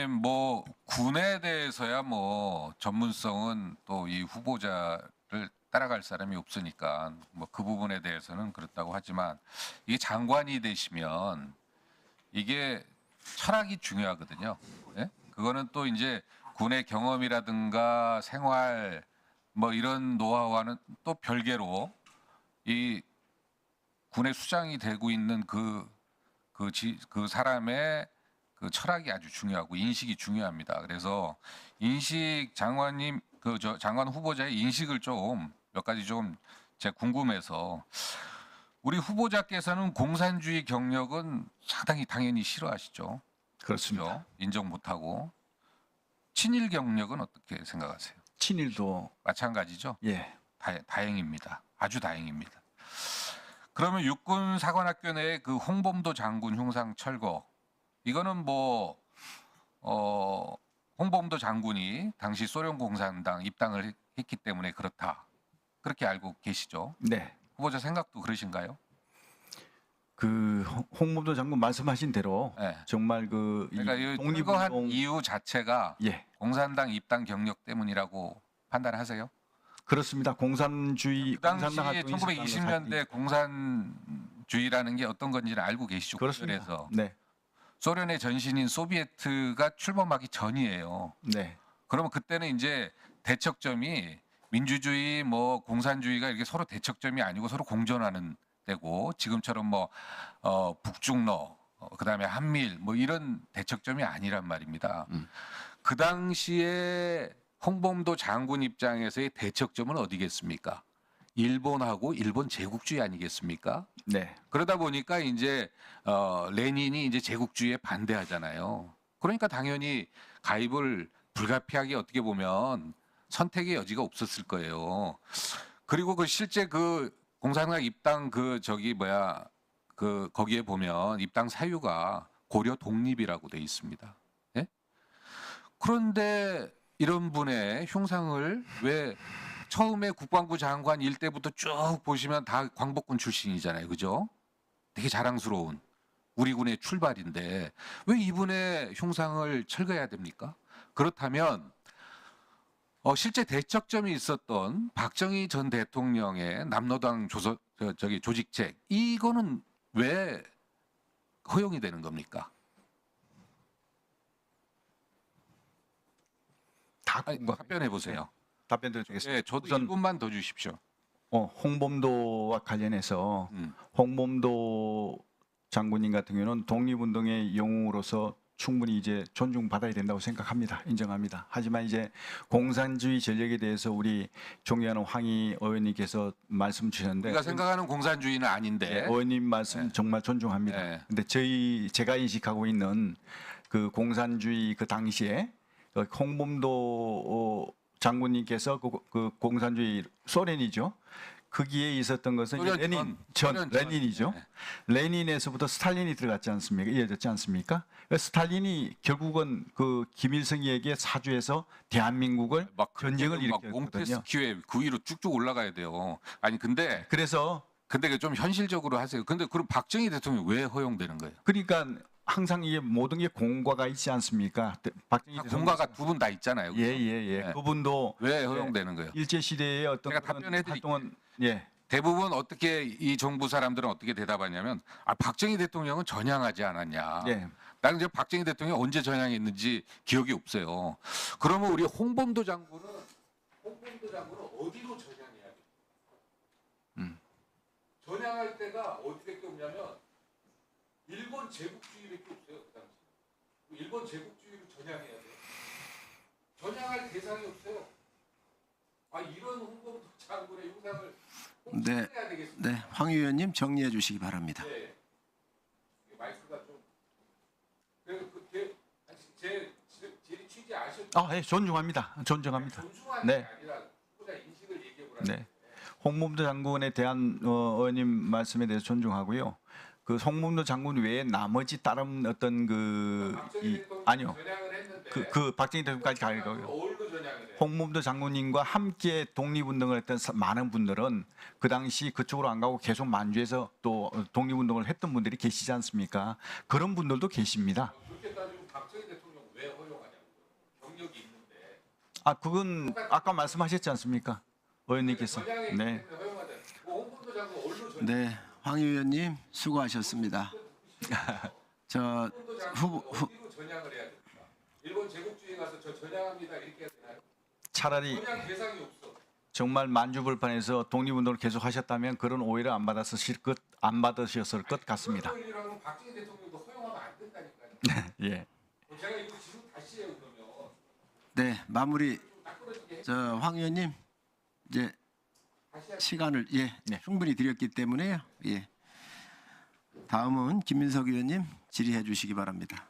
뭐 군에 대해서야 뭐 전문성은 또 이 후보자를 따라갈 사람이 없으니까 뭐 그 부분에 대해서는 그렇다고 하지만 이게 장관이 되시면 이게 철학이 중요하거든요. 예? 그거는 또 이제 군의 경험이라든가 생활 뭐 이런 노하우와는 또 별개로 이 군의 수장이 되고 있는 그 사람의 그 철학이 아주 중요하고 인식이 중요합니다. 그래서 인식 장관님 장관 후보자의 인식을 좀 몇 가지 좀 제가 궁금해서 우리 후보자께서는 공산주의 경력은 상당히 당연히 싫어하시죠. 그렇습니다. 그렇죠? 인정 못하고 친일 경력은 어떻게 생각하세요? 친일도 마찬가지죠. 예. 다행입니다. 아주 다행입니다. 그러면 육군 사관학교 내에 그 홍범도 장군 흉상 철거 이거는 홍범도 장군이 당시 소련 공산당 입당을 했기 때문에 그렇다. 그렇게 알고 계시죠? 네. 후보자 생각도 그러신가요? 그 홍범도 장군 말씀하신 대로 네. 정말 그 그러니까 이 독립운동 철거한 이유 자체가 예. 공산당 입당 경력 때문이라고 판단하세요? 그렇습니다. 공산주의 그 당시 공산당 활동이 있었다는 걸 1920년대 공산주의라는 게 어떤 건지는 알고 계시죠? 그렇습니다. 그래서 네. 소련의 전신인 소비에트가 출범하기 전이에요. 네. 그러면 그때는 이제 대척점이 민주주의 뭐 공산주의가 이렇게 서로 대척점이 아니고 서로 공존하는 때고 지금처럼 북중러 그다음에 한미일 뭐 이런 대척점이 아니란 말입니다. 그 당시에 홍범도 장군 입장에서의 대척점은 어디겠습니까? 일본하고 일본 제국주의 아니겠습니까? 네. 그러다 보니까 이제 레닌이 이제 제국주의에 반대하잖아요. 그러니까 당연히 가입을 불가피하게 어떻게 보면 선택의 여지가 없었을 거예요. 그리고 그 실제 그 공산당 입당 거기에 보면 입당 사유가 고려 독립이라고 돼 있습니다. 예? 그런데 이런 분의 흉상을 왜 처음에 국방부 장관 일때부터 쭉 보시면 다 광복군 출신이잖아요. 그죠? 되게 자랑스러운 우리 군의 출발인데 왜 이분의 흉상을 철거해야 됩니까? 그렇다면 실제 대척점이 있었던 박정희 전 대통령의 남로당 조직책 이거는 왜 허용이 되는 겁니까? 다 답변해 보세요. 답변 드리겠습니다. 네, 저도 우선 1분만 더 주십시오. 홍범도와 관련해서 홍범도 장군님 같은 경우는 독립운동의 영웅으로서 충분히 이제 존중받아야 된다고 생각합니다. 인정합니다. 하지만 이제 공산주의 전력에 대해서 우리 존경하는 황희 의원님께서 말씀 주셨는데 우리가 생각하는 공산주의는 아닌데 네, 의원님 말씀 정말 존중합니다. 네. 근데 제가 인식하고 있는 그 공산주의 그 당시에 그 홍범도 장군님께서 그 공산주의 소련이죠. 거기에 있었던 것은 소련 전. 레닌이죠. 네. 레닌에서부터 스탈린이 들어갔지 않습니까? 이어졌지 않습니까? 스탈린이 결국은 그 김일성에게 사주해서 대한민국을 전쟁을 일으켰거든요. 몽테스키우의 9위로 쭉쭉 올라가야 돼요. 아니 근데 그래서 좀 현실적으로 하세요. 근데 그럼 박정희 대통령이 왜 허용되는 거예요? 그러니까 항상 이게 모든 게 공과가 있지 않습니까? 박정희 공과가 두 분 다 있잖아요. 그렇죠? 예예예. 네. 그분도 왜 허용되는 거예요? 일제 시대의 어떤 제가 그런 답변해드릴게요. 활동은 예. 대부분 어떻게 이 정부 사람들은 어떻게 대답하냐면 박정희 대통령은 전향하지 않았냐. 예. 나는 이제 박정희 대통령이 언제 전향했는지 기억이 없어요. 그러면 우리 홍범도 장군은 어디로 전향해야 돼? 전향할 때가 어디밖에 없냐면 일본 제국주의밖에 없어요. 그 당시. 일본 제국주의로 전향해야 돼요. 전향할 대상이 없어요. 이런 홍범도 장군의 흉상을 네, 네, 황 의원님 정리해 주시기 바랍니다. 네. 마이크가 좀 제 취지 아셨죠? 예, 존중합니다. 존중합니다. 존중하는 네. 게 아니라 후보자 인식을 얘기해 보라는 네. 홍범도 장군에 대한 의원님 말씀에 대해서 존중하고요. 그 홍범도 장군 외에 나머지 다른 어떤 아니요. 전향을 했는데 그 박정희 대통령까지 가고요. 어디로 전향을 해요? 홍범도 장군님과 함께 독립운동을 했던 많은 분들은 그 당시 그쪽으로 안 가고 계속 만주에서 또 독립운동을 했던 분들이 계시지 않습니까? 그런 분들도 계십니다. 그렇게 따지면 박정희 대통령 왜 허용? 아, 그건 아까 말씀하셨지 않습니까? 의원님께서. 네. 네, 황 의원님 수고하셨습니다. 저 후보 전향을 해야 됩니다. 일본 제국주의 가서 저 전향합니다 이렇게 해야 되나요? 차라리 전향 대상이 없어. 정말 만주불판에서 독립운동을 계속 하셨다면 그런 오해를 안 받으셨을 것 같습니다. 이라면 박정희 대통령도 허용하면 안 된다니까요. 예. 제가 이거 지금 다시 해요 그러면. 네, 마무리. 저 황 의원님 이제 시간을 네. 충분히 드렸기 때문에요. 예. 다음은 김민석 의원님 질의해 주시기 바랍니다.